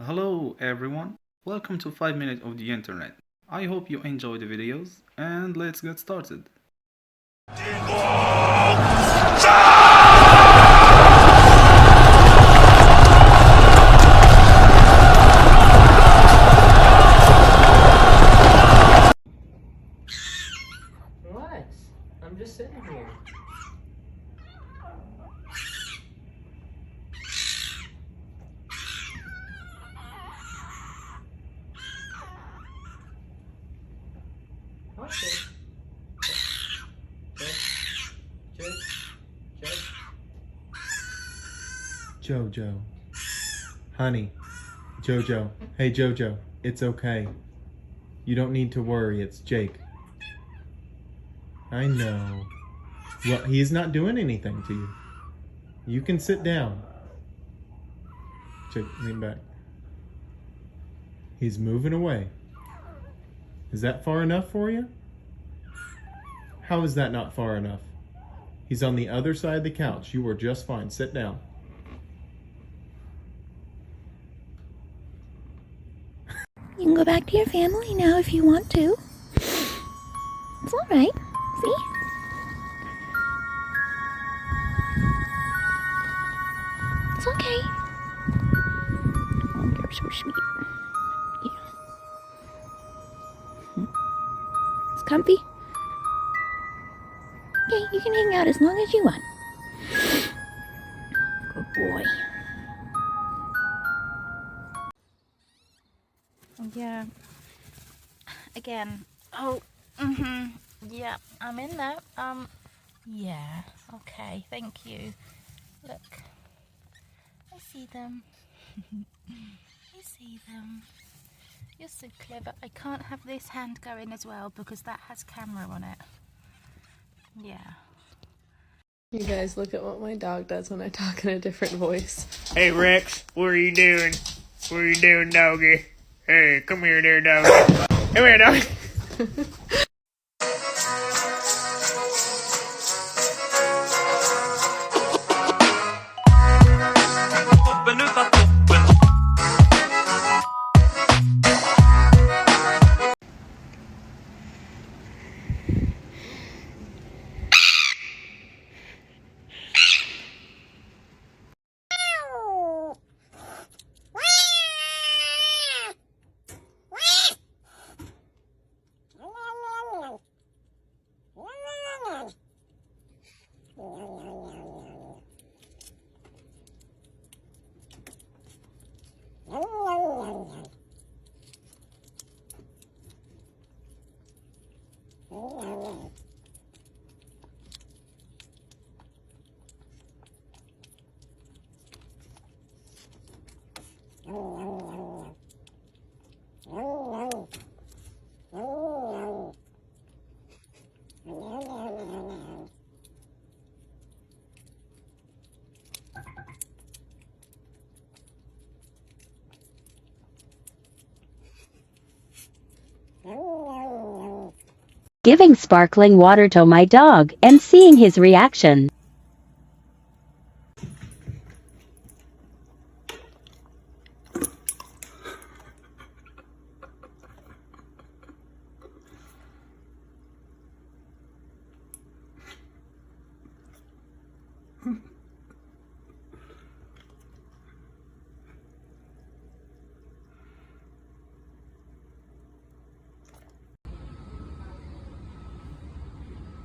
Hello everyone, welcome to 5 minutes of the internet. I hope you enjoy the videos and let's get started. Relax. I'm just sitting here. Okay. Jojo. Honey. Jojo. Hey Jojo. It's okay. You don't need to worry. It's Jake. I know. Well, he's not doing anything to you. You can sit down. Jake, lean back. He's moving away. Is that far enough for you? How is that not far enough? He's on the other side of the couch. You are just fine. Sit down. You can go back to your family now if you want to. It's alright. See? It's okay. Oh, you're so sweet. Yeah. It's comfy? Okay, you can hang out as long as you want. Good boy. Yeah. Again. Oh, yeah, I'm in there. Yeah, okay, thank you. Look. I see them. I see them. You're so clever. I can't have this hand going as well because that has camera on it. Yeah. You guys, look at what my dog does when I talk in a different voice. Hey Rex, what are you doing? What are you doing, doggy? Hey, come here there, doggy. Come here, doggy. Giving sparkling water to my dog and seeing his reaction.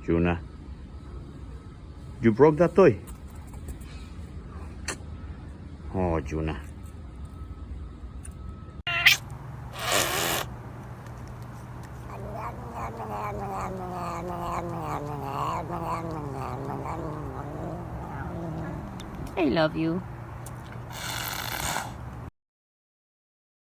Juna, you broke that toy? Oh, Juna. I love you.